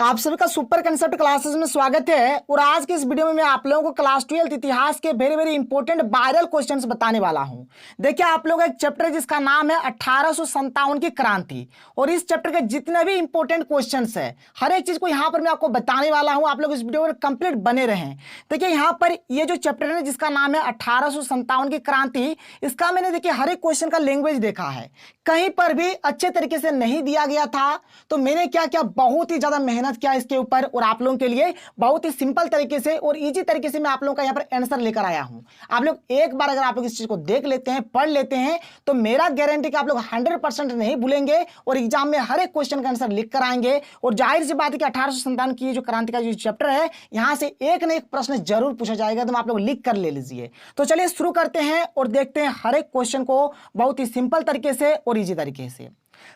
आप सभी का सुपर कंसेप्ट क्लासेस में स्वागत है। और आज के इस वीडियो में मैं आप लोगों को क्लास 12 इतिहास के very very important viral questions बताने वाला हूं। देखिए, आप लोग एक चैप्टर है जिसका नाम है 1857 की क्रांति, और इस चैप्टर के जितने भी इंपॉर्टेंट क्वेश्चंस है हर एक चीज को यहां पर मैं आपको बताने वाला हूं। आप लोग इस वीडियो में कंप्लीट बने रहें। देखिए, यहाँ पर ये जो चैप्टर है जिसका नाम है 1857 की क्रांति, इसका मैंने देखिए हर एक क्वेश्चन का लैंग्वेज देखा है, कहीं पर भी अच्छे तरीके से नहीं दिया गया था। तो मैंने क्या किया, बहुत ही ज्यादा मेहनत किया इसके ऊपर, और आप लोगों के लिए बहुत ही सिंपल तरीके से और इजी तरीके से मैं आप लोगों का यहाँ पर आंसर लेकर आया हूं। आप लोग एक बार अगर आप लोग इस चीज को देख लेते हैं, पढ़ लेते हैं, तो मेरा गारंटी कि आप लोग 100% नहीं भूलेंगे और एग्जाम में हर एक क्वेश्चन का आंसर लिख कर आएंगे। और जाहिर सी बात है कि 1857 की जो क्रांति का जो चैप्टर है, यहां से एक न एक प्रश्न जरूर पूछा जाएगा, तो आप लोग लिख कर ले लीजिए। तो चलिए शुरू करते हैं और देखते हैं हर एक क्वेश्चन को बहुत ही सिंपल तरीके से और इजी तरीके से।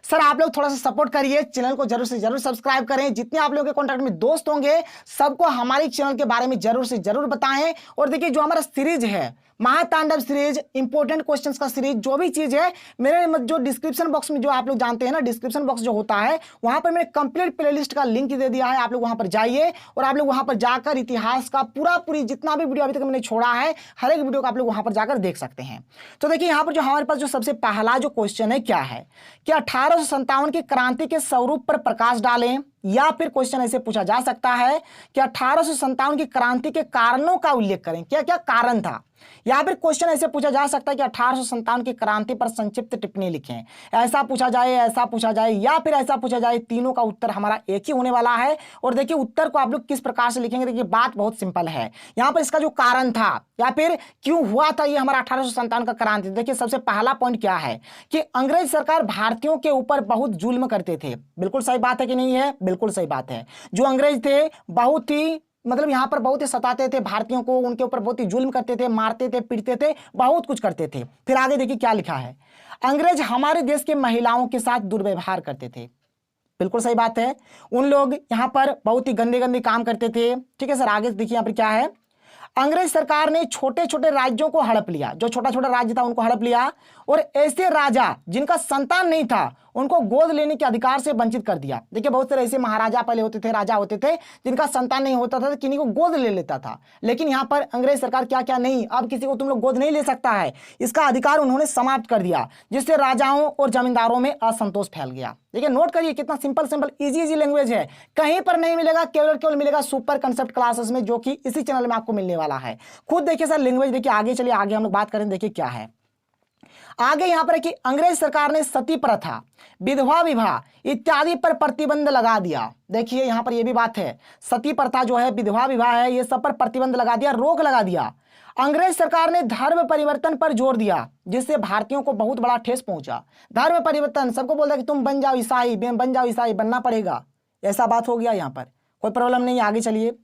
सर, आप लोग थोड़ा सा सपोर्ट करिए, चैनल को जरूर से जरूर सब्सक्राइब करें। जितने आप लोगों के कॉन्टैक्ट में दोस्त होंगे सबको हमारे चैनल के बारे में जरूर से जरूर बताएं। और देखिए, जो हमारा सीरीज है महातांडव सीरीज, इंपॉर्टेंट क्वेश्चंस का सीरीज, जो भी चीज है मेरे जो डिस्क्रिप्शन बॉक्स में, जो आप लोग जानते हैं ना, डिस्क्रिप्शन बॉक्स जो होता है, वहां पर मैंने कंप्लीट प्लेलिस्ट का लिंक दे दिया है। आप लोग वहां पर जाइए और आप लोग वहां पर जाकर इतिहास का पूरी जितना भी वीडियो अभी तक मैंने छोड़ा है, हर एक वीडियो को आप लोग वहां पर जाकर देख सकते हैं। तो देखिए, यहाँ पर जो हमारे पास जो सबसे पहला जो क्वेश्चन है क्या है कि 1857 की क्रांति के स्वरूप पर प्रकाश डालें, या फिर क्वेश्चन ऐसे पूछा जा सकता है कि 1857 की क्रांति के कारणों का उल्लेख करें, क्या क्या कारण था। या फिर क्वेश्चन ऐसे पूछा जा सकता है कि 1857 की क्रांति पर संक्षिप्त टिप्पणी लिखें। ऐसा पूछा जाए, ऐसा पूछा जाए, या फिर ऐसा पूछा जाए। तीनों का उत्तर हमारा एक ही होने वाला है। और देखिए, उत्तर को आप लोग किस प्रकार से लिखेंगे, देखिए बात बहुत सिंपल है। यहां पर इसका जो कारण था या फिर क्यों हुआ था ये हमारा 1857 का क्रांति, देखिए सबसे पहला पॉइंट क्या है कि अंग्रेज सरकार भारतीयों के ऊपर बहुत जुल्म करते थे। बिल्कुल सही बात है कि नहीं है? बिल्कुल सही बात है। जो अंग्रेज थे बहुत ही यहां पर बहुत ही सताते थे भारतीयों को, उनके ऊपर बहुत ही जुल्म करते थे, मारते थे, पीटते थे, बहुत कुछ करते थे। फिर आगे देखिए क्या लिखा है, अंग्रेज हमारे देश के महिलाओं के साथ दुर्व्यवहार करते थे। बिल्कुल सही बात है, उन लोग यहां पर बहुत ही गंदे गंदे काम करते थे। ठीक है सर, आगे देखिए यहां पर क्या है, अंग्रेज सरकार ने छोटे छोटे राज्यों को हड़प लिया, जो छोटा छोटा राज्य था उनको हड़प लिया, और ऐसे राजा जिनका संतान नहीं था उनको गोद लेने के अधिकार से वंचित कर दिया। देखिए, बहुत सारे ऐसे महाराजा पहले होते थे, राजा होते थे, जिनका संतान नहीं होता था, किन्हीं को गोद ले लेता था। लेकिन यहां पर अंग्रेज सरकार क्या क्या नहीं, अब किसी को तुम लोग गोद नहीं ले सकता है, इसका अधिकार उन्होंने समाप्त कर दिया, जिससे राजाओं और जमींदारों में असंतोष फैल गया। देखिए, नोट करिए कितना simple simple easy easy language है, कहीं पर नहीं मिलेगा, केवल केवल मिलेगा सुपर कंसेप्ट क्लासेस में, जो कि इसी चैनल में आपको मिलने वाला है। खुद देखिए सर लैंग्वेज, देखिए आगे चलिए, आगे हम लोग बात करें। देखिए क्या है आगे यहां पर है कि अंग्रेज सरकार ने सती प्रथा, विधवा विवाह इत्यादि पर प्रतिबंध लगा दिया। देखिए यहां पर यह भी बात है, सती प्रथा जो है, विधवा विवाह है, ये सब पर प्रतिबंध लगा दिया, रोक लगा दिया। अंग्रेज सरकार ने धर्म परिवर्तन पर जोर दिया, जिससे भारतीयों को बहुत बड़ा ठेस पहुंचा। धर्म परिवर्तन, सबको बोलता कि तुम बन जाओ ईसाई, बन जाओ ईसाई, बनना पड़ेगा, ऐसा बात हो गया। यहां पर कोई प्रॉब्लम नहीं है। आगे चलिए,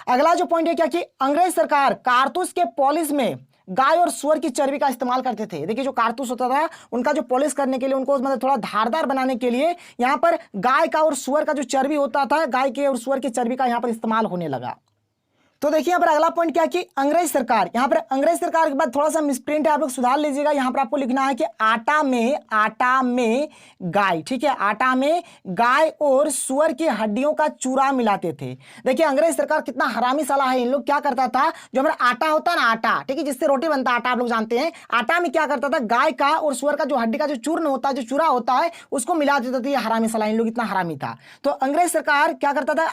अगला जो पॉइंट है क्या कि अंग्रेज सरकार कारतूस के पॉलिश में गाय और सुअर की चर्बी का इस्तेमाल करते थे। देखिए, जो कारतूस होता था उनका जो पॉलिश करने के लिए, उनको थोड़ा धारदार बनाने के लिए यहाँ पर गाय का और सुअर का जो चर्बी होता था, गाय के और सुअर की चर्बी का यहाँ पर इस्तेमाल होने लगा। तो देखिए यहाँ पर अगला पॉइंट क्या कि अंग्रेज सरकार, यहाँ पर अंग्रेज सरकार के बाद थोड़ा सा मिसप्रिंट है, आप लोग सुधार लीजिएगा। यहाँ पर आपको लिखना है कि आटा में गाय, ठीक है, आटा में गाय और सुअर की हड्डियों का चूरा मिलाते थे। देखिए, अंग्रेज सरकार कितना हरामी साला है। इन लोग क्या करता था, जो हमारा आटा होता है ना, आटा, ठीक है, जिससे रोटी बनता है, आटा आप लोग जानते हैं, आटा में क्या करता था, गाय का और सुअर का जो हड्डी का जो चूर्ण होता है, जो चूरा होता है, उसको मिला देता था। ये हरामी साला, इन लोग इतना हरामी था। तो अंग्रेज सरकार क्या करता था,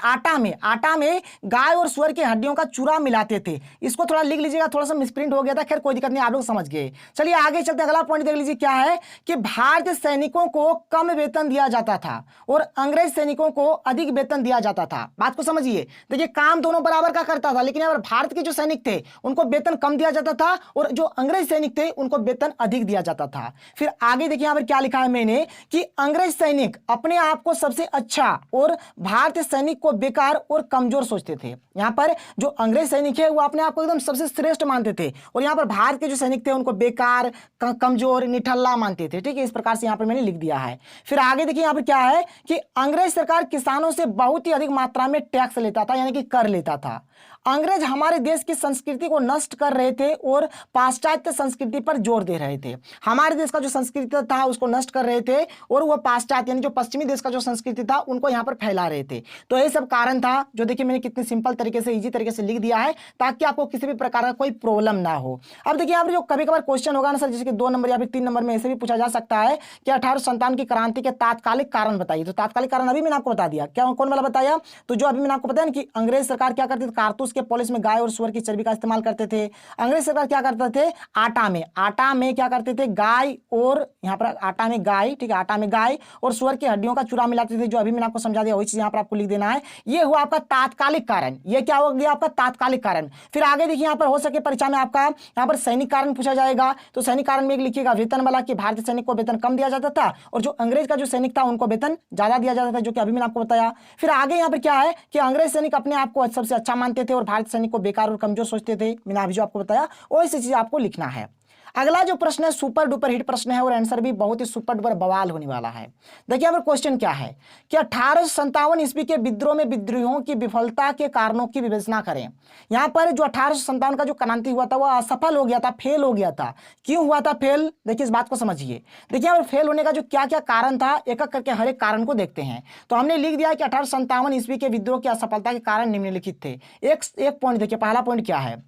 आटा में गाय और सुअर की हड्डियों का चूरा मिलाते थे। इसको थोड़ा लिख लीजिएगा, थोड़ा सा मिसप्रिंट हो गया था, खैर कोई दिक्कत नहीं, आप लोग समझ गए। चलिए आगे चलते हैं, अगला पॉइंट देख लीजिए क्या है कि भारतीय सैनिकों को कम वेतन दिया जाता था और अंग्रेज सैनिकों को अधिक वेतन दिया जाता था। बात को समझिए, देखिए काम दोनों बराबर का करता था, लेकिन यहाँ पर भारत के जो सैनिक थे उनको वेतन कम दिया जाता था और जो अंग्रेज सैनिक थे उनको वेतन अधिक दिया जाता था। फिर आगे देखिए यहाँ पर क्या लिखा है मैंने कि अंग्रेज सैनिक अपने आप को सबसे अच्छा और भारतीय सैनिक को बेकार और कमजोर सोचते थे। यहाँ पर जो अंग्रेज सैनिक है वो अपने आप को एकदम सबसे श्रेष्ठ मानते थे, और यहाँ पर भारत के जो सैनिक थे उनको बेकार, कमजोर, निठल्ला मानते थे। ठीक है, इस प्रकार से यहाँ पर मैंने लिख दिया है। फिर आगे देखिए यहाँ पर क्या है कि अंग्रेज सरकार किसानों से बहुत ही अधिक मात्रा में टैक्स लेता था, यानी कि कर लेता था। अंग्रेज हमारे देश की संस्कृति को नष्ट कर रहे थे और पाश्चात्य संस्कृति पर जोर दे रहे थे। हमारे देश का जो संस्कृति था उसको नष्ट कर रहे थे और वो पाश्चात्य यानी जो पश्चिमी देश का जो संस्कृति था उनको यहाँ पर फैला रहे थे। तो ये सब कारण था जो देखिए मैंने कितने सिंपल तरीके से, इजी तरीके से लिख दिया है ताकि आपको किसी भी प्रकार का कोई प्रॉब्लम ना हो। अब देखिए यहाँ पर जो कभी कभार क्वेश्चन होगा ना सर, जैसे कि 2 नंबर या फिर 3 नंबर में ऐसे भी पूछा जा सकता है कि 1857 की क्रांति के तात्कालिक कारण बताइए। तो तात्कालिक कारण अभी मैंने आपको बता दिया, क्या कौन वाला बताया? तो जो अभी मैंने आपको बताया ना कि अंग्रेज सरकार क्या करती थी, कारतूस के पॉलिश में गाय और सुअर की चर्बी का इस्तेमाल करते थे। अंग्रेज सरकार क्या करते थे, आटा में क्या करते थे, गाय और यहाँ पर आटा में गाय, ठीक है, आटा में गाय और सुअर की हड्डियों का चूरा मिलाते थे। जो अभी मैंने आपको समझा दिया वही चीज यहाँ पर आपको लिख देना है। ये हुआ आपका तात्कालिक कारण। ये क्या हो गया आपका तात्कालिक कारण। फिर आगे देखिए यहाँ पर हो सके परीक्षा में आपका यहाँ पर सैनिक कारण पूछा जाएगा। तो सैनिक कारण में एक लिखिएगा वेतन वाला, कि भारतीय सैनिक को वेतन कम दिया जाता था और जो अंग्रेज का जो सैनिक था उनको वेतन ज्यादा दिया जाता था, जो कि अभी मैंने आपको बताया। फिर आगे यहाँ पर क्या है कि अंग्रेज सैनिक अपने आप को सबसे अच्छा मानते थे और भारतीय सैनिक को बेकार और कमजोर सोचते थे। मैंने अभी जो आपको बताया वैसी चीज आपको लिखना है। अगला जो प्रश्न है सुपर डुपर हिट प्रश्न है और आंसर भी बहुत ही सुपर डुपर बवाल होने वाला है। देखिए यहाँ पर क्वेश्चन क्या है कि 1857 ईस्वी के विद्रोह में विद्रोहियों की विफलता के कारणों की विवेचना करें। यहाँ पर जो 1857 का जो क्रांति हुआ था वह असफल हो गया था, फेल हो गया था। क्यों हुआ था फेल, देखिए इस बात को समझिए। देखिए यहाँ पर फेल होने का जो क्या क्या कारण था, एक एक करके हर एक कारण को देखते हैं। तो हमने लिख दिया कि 1857 ईस्वी के विद्रोह की असफलता के कारण निम्नलिखित थे। एक पॉइंट देखिए, पहला पॉइंट क्या है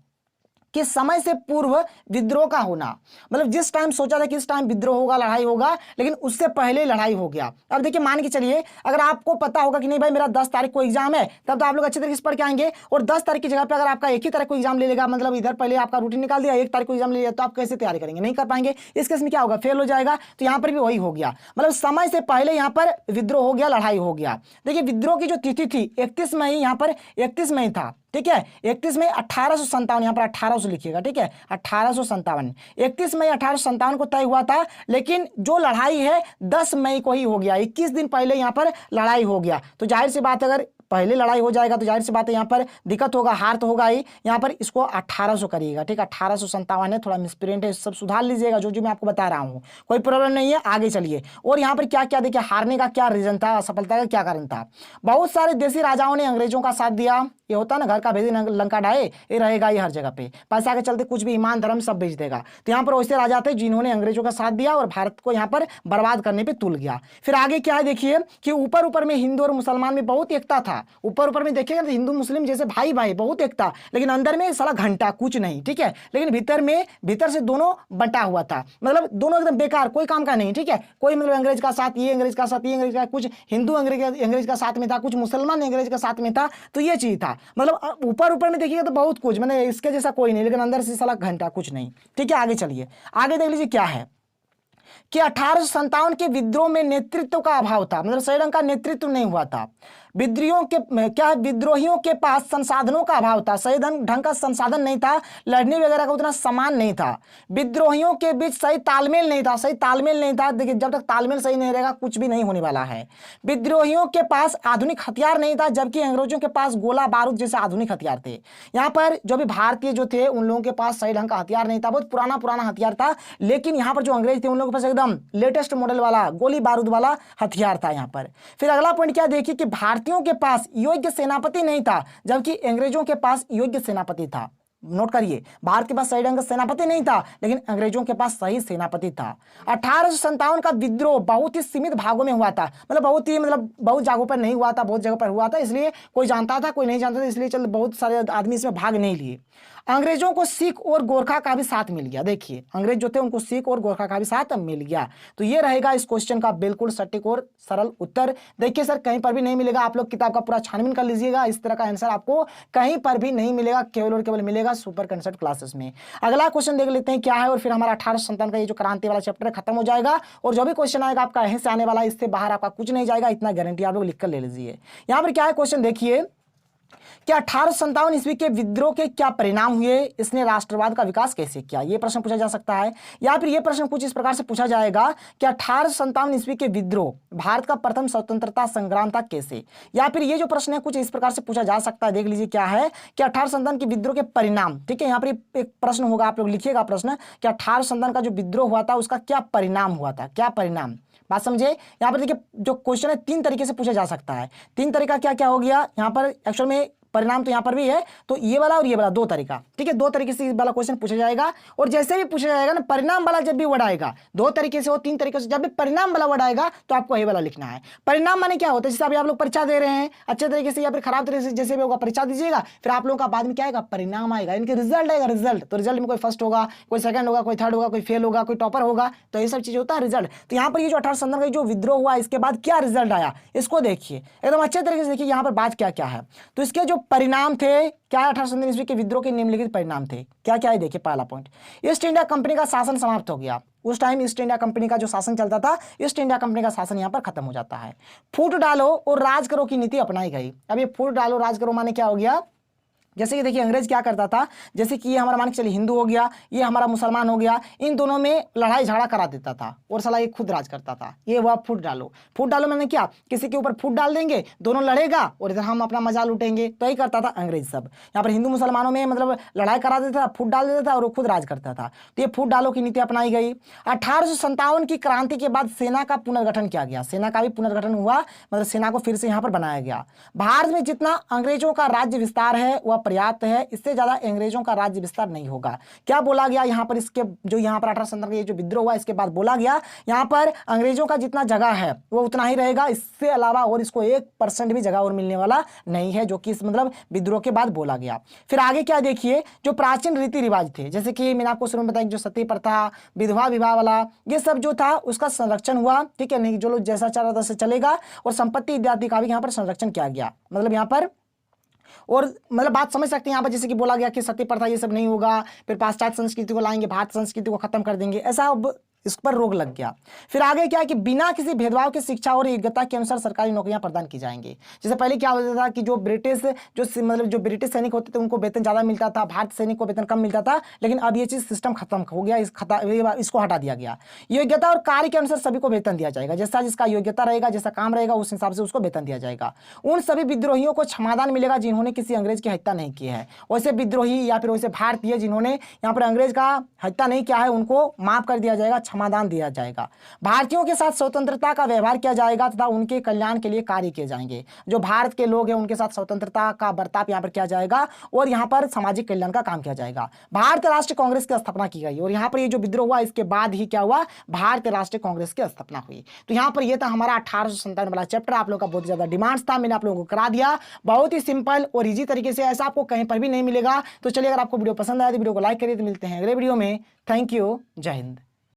कि समय से पूर्व विद्रोह का होना, मतलब जिस टाइम सोचा था कि इस टाइम विद्रोह होगा, लड़ाई होगा, लेकिन उससे पहले लड़ाई हो गया। अब देखिए मान के चलिए अगर आपको पता होगा कि नहीं भाई मेरा 10 तारीख को एग्जाम है, तब तो आप लोग अच्छे तरीके से पढ़ के आएंगे। और 10 तारीख की जगह पे अगर आपका एक ही तारीख को एग्जाम ले लेगा, मतलब इधर पहले आपका रूटीन निकाल दिया, 1 तारीख को एग्जाम ले लिया, तो आप कैसे तैयारी करेंगे, नहीं कर पाएंगे। इस केस में क्या होगा, फेल हो जाएगा। तो यहाँ पर भी वही हो गया, मतलब समय से पहले यहाँ पर विद्रोह हो गया, लड़ाई हो गया। देखिए विद्रोह की जो तिथि थी 31 मई, यहाँ पर 31 मई था, ठीक है, 31 मई 1857, यहाँ पर 1800 लिखिएगा, ठीक है, 1857, 31 मई 1857 को तय हुआ था। लेकिन जो लड़ाई है 10 मई को ही हो गया, 21 दिन पहले यहाँ पर लड़ाई हो गया। तो जाहिर सी बात अगर पहले लड़ाई हो जाएगा तो जाहिर सी बात है यहाँ पर दिक्कत होगा, हार तो होगा ही। यहाँ पर इसको 1800 करिएगा, ठीक है, 1857 है, थोड़ा मिसप्रिंट है, सब सुधार लीजिएगा जो मैं आपको बता रहा हूँ, कोई प्रॉब्लम नहीं है। आगे चलिए, और यहाँ पर क्या क्या देखिए हारने का क्या रीजन था, असफलता का क्या कारण था। बहुत सारे देसी राजाओं ने अंग्रेजों का साथ दिया। ये होता ना घर का भेदी लंका ढाए, ये रहेगा ये हर जगह पे, पैसा के चलते कुछ भी ईमान धर्म सब बेच देगा। तो यहाँ पर वैसे राजा थे जिन्होंने अंग्रेजों का साथ दिया और भारत को यहाँ पर बर्बाद करने पे तुल गया। फिर आगे क्या है देखिए कि ऊपर ऊपर में हिंदू और मुसलमान में बहुत एकता था। ऊपर ऊपर में देखिएगा तो हिंदू मुस्लिम जैसे भाई भाई बहुत एकता, लेकिन अंदर में साला घंटा कुछ नहीं, ठीक है। लेकिन भीतर से दोनों बटा हुआ था, मतलब दोनों एकदम बेकार, कोई काम का नहीं, ठीक है। कोई मतलब अंग्रेज का साथ, ये अंग्रेज का साथ, ये अंग्रेज का, कुछ हिंदू अंग्रेज का साथ में था, कुछ मुसलमान अंग्रेज का साथ में था। तो ये चीज था, मतलब ऊपर ऊपर में देखिएगा तो बहुत कुछ, मैंने इसके जैसा कोई नहीं, लेकिन अंदर से साला घंटा कुछ नहीं, ठीक है। आगे चलिए, आगे देख लीजिए क्या है कि 1857 के विद्रोह में नेतृत्व का अभाव था, मतलब सही ढंग का नेतृत्व नहीं हुआ था। विद्रोहियों के पास संसाधनों का अभाव था, सही ढंग का संसाधन नहीं था, लड़ने वगैरह का उतना सामान नहीं था। विद्रोहियों के बीच सही तालमेल नहीं था, सही तालमेल नहीं था। देखिए जब तक तालमेल सही नहीं रहेगा कुछ भी नहीं होने वाला है। विद्रोहियों के पास आधुनिक हथियार नहीं था, जबकि अंग्रेजों के पास गोला बारूद जैसे आधुनिक हथियार थे। यहाँ पर जो भी भारतीय जो थे उन लोगों के पास सही ढंग का हथियार नहीं था, बहुत पुराना हथियार था। लेकिन यहाँ पर जो अंग्रेज थे उन लोगों के पास एकदम लेटेस्ट मॉडल वाला गोली बारूद वाला हथियार था यहाँ पर। फिर अगला पॉइंट क्या देखिए कि भारतीयों के पास योग्य सेनापति नहीं था, जबकि अंग्रेजों के पास योग्य सेनापति था। नोट करिए, भारत के पास सही ढंग का सेनापति नहीं था, लेकिन अंग्रेजों के पास सही सेनापति था। 1857 का विद्रोह बहुत ही सीमित भागों में हुआ था, मतलब बहुत जगहों पर नहीं हुआ था, बहुत जगह पर हुआ था, इसलिए कोई जानता था कोई नहीं जानता था, इसलिए चल बहुत सारे आदमी इसमें भाग नहीं लिए। अंग्रेजों को सिख और गोरखा का भी साथ मिल गया। देखिए अंग्रेज जो थे उनको सिख और गोरखा का भी साथ मिल गया। तो ये रहेगा इस क्वेश्चन का बिल्कुल सटीक और सरल उत्तर। देखिए सर कहीं पर भी नहीं मिलेगा, आप लोग किताब का पूरा छानबीन कर लीजिएगा, इस तरह का आंसर आपको कहीं पर भी नहीं मिलेगा, केवल और केवल मिलेगा सुपर कंसेप्ट क्लासेस में। अगला क्वेश्चन देख लेते हैं क्या है, और फिर हमारा 1857 का ये जो क्रांति वाला चैप्टर खत्म हो जाएगा। और जो भी क्वेश्चन आएगा आपका यहीं से आने वाला, इससे बाहर आपका कुछ नहीं जाएगा, इतना गारंटी आप लोग लिख कर ले लीजिए। यहाँ पर क्या है क्वेश्चन देखिए कि 1857 ईस्वी के विद्रोह के क्या परिणाम हुए, इसने राष्ट्रवाद का विकास कैसे किया, यह प्रश्न पूछा जा सकता है। या फिर यह प्रश्न कुछ इस प्रकार से पूछा जाएगा कि 1857 ईस्वी के विद्रोह भारत का प्रथम स्वतंत्रता संग्राम था कैसे। या फिर यह जो प्रश्न है कुछ इस प्रकार से पूछा जा सकता है, देख लीजिए क्या है कि 1857 के विद्रोह के परिणाम, ठीक है। यहाँ पर एक प्रश्न होगा, आप लोग लिखिएगा प्रश्न कि 1857 का जो विद्रोह हुआ था उसका क्या परिणाम हुआ था, क्या परिणाम, बात समझे। यहाँ पर देखिए जो क्वेश्चन है 3 तरीके से पूछा जा सकता है। 3 तरीका क्या क्या हो गया यहाँ पर, एक्चुअल में परिणाम तो यहाँ पर भी है, तो ये वाला और ये वाला दो तरीका, ठीक है, दो तरीके से वाला क्वेश्चन पूछा जाएगा। और जैसे भी पूछा जाएगा ना परिणाम वाला जब भी वर्ड आएगा, दो तरीके से हो तीन तरीके से, जब भी परिणाम वाला वर्ड आएगा तो आपको ये वाला लिखना है। परिणाम माने क्या होता है, जैसे अभी आप लोग परीक्षा दे रहे हैं अच्छे तरीके से या फिर खराब तरीके से, जैसे भी होगा परीक्षा दीजिएगा, फिर आप लोगों का बाद में क्या आएगा, परिणाम आएगा, इनके रिजल्ट आएगा। रिजल्ट तो रिजल्ट में कोई फर्स्ट होगा, कोई सेकंड होगा, कोई थर्ड होगा, कोई फेल होगा, कोई टॉपर होगा, तो ये सब चीज होता है रिजल्ट। तो यहाँ पर ये जो 1857 का जो विद्रोह हुआ इसके बाद क्या रिजल्ट आया इसको देखिए एकदम अच्छे तरीके से देखिए यहाँ पर बात क्या क्या है। तो इसके जो परिणाम थे क्या, 1857 ईस्वी के विद्रोह के निम्नलिखित परिणाम थे, क्या क्या है देखिए। पहला पॉइंट, ईस्ट इंडिया कंपनी का शासन समाप्त हो गया। उस टाइम ईस्ट इंडिया कंपनी का जो शासन चलता था, ईस्ट इंडिया कंपनी का शासन यहाँ पर खत्म हो जाता है। फूट डालो और राज करो की नीति अपनाई गई। अब ये फूट डालो राज करो माने क्या हो गया, जैसे कि देखिए अंग्रेज क्या करता था, जैसे कि ये हमारा मान के चलिए हिंदू हो गया, ये हमारा मुसलमान हो गया, इन दोनों में लड़ाई झगड़ा करा देता था और साला ये खुद राज करता था। ये हुआ फूट डालो। फूट डालो मैंने क्या, किसी के ऊपर फूट डाल देंगे, दोनों लड़ेगा और इधर हम अपना मजा लूटेंगे, तो यही करता था अंग्रेज सब। यहाँ पर हिंदू मुसलमानों में मतलब लड़ाई करा देता था, फूट डाल देता था और वो खुद राज करता था। तो ये फूट डालो की नीति अपनाई गई। 1857 की क्रांति के बाद सेना का पुनर्गठन किया गया, सेना का भी पुनर्गठन हुआ, मतलब सेना को फिर से यहाँ पर बनाया गया। भारत में जितना अंग्रेजों का राज्य विस्तार है वह पर्याप्त है, इससे ज्यादा अंग्रेजों का राज्य विस्तार नहीं होगा। क्या बोला गया यहाँ पर, इसके जो यहाँ पर 1857 का ये जो विद्रोह हुआ इसके बाद बोला गया यहाँ पर अंग्रेजों का जितना जगह है वो उतना ही रहेगा, इससे अलावा और इसको 1% भी जगह और मिलने वाला नहीं है, जो कि इस मतलब विद्रोह के बाद बोला गया। फिर आगे क्या देखिए, जो प्राचीन रीति रिवाज थे, जैसे कि मैंने आपको शुरू में बताया जो सती प्रथा, विधवा विवाह वाला, ये सब जो था उसका संरक्षण हुआ, ठीक है, नहीं जो लोग जैसा चाह रहा वैसे चलेगा। और संपत्ति इत्यादि का भी यहाँ पर संरक्षण किया गया, मतलब यहाँ पर और मतलब बात समझ सकते हैं यहाँ पर, जैसे कि बोला गया कि सती प्रथा ये सब नहीं होगा, फिर पाश्चात्य संस्कृति को लाएंगे, भारत संस्कृति को खत्म कर देंगे, ऐसा अब इस पर रोक लग गया। फिर आगे क्या है कि बिना किसी भेदभाव के शिक्षा और योग्यता के अनुसार सरकारी नौकरियां प्रदान की जाएंगी। जैसे पहले क्या होता था कि जो ब्रिटिश मतलब जो ब्रिटिश सैनिक होते थे उनको वेतन ज़्यादा मिलता था, भारतीय सैनिक को वेतन कम मिलता था, लेकिन अब ये चीज़ सिस्टम खत्म हो गया, इसको हटा दिया गया। योग्यता और कार्य के अनुसार सभी को वेतन दिया जाएगा, जैसा जिसका योग्यता रहेगा, जैसा काम रहेगा उस हिसाब से उसको वेतन दिया जाएगा। उन सभी विद्रोहियों को क्षमादान मिलेगा जिन्होंने किसी अंग्रेज की हत्या नहीं की है। वैसे विद्रोही या फिर वैसे भारतीय जिन्होंने यहाँ पर अंग्रेज का हत्या नहीं किया है उनको माफ कर दिया जाएगा, क्षमादान दिया जाएगा। भारतीयों के साथ स्वतंत्रता का व्यवहार किया जाएगा तथा उनके कल्याण के लिए कार्य किए जाएंगे। जो भारत के लोग हैं उनके साथ स्वतंत्रता का बर्ताव यहाँ पर किया जाएगा और यहाँ पर सामाजिक कल्याण का काम किया जाएगा। भारतीय राष्ट्रीय कांग्रेस की स्थापना की गई और यहाँ पर ये जो विद्रोह हुआ इसके बाद ही क्या हुआ, भारतीय राष्ट्रीय कांग्रेस की स्थापना हुई। तो यहाँ पर ये था हमारा 1857 वाला चैप्टर, आप लोगों का बहुत ज्यादा डिमांड्स था, मैंने आप लोगों को करा दिया, बहुत ही सिंपल और इजी तरीके से, ऐसा आपको कहीं पर भी नहीं मिलेगा। तो चलिए अगर आपको वीडियो पसंद आया तो वीडियो को लाइक करिए, तो मिलते हैं अगले वीडियो में। थैंक यू, जय हिंद।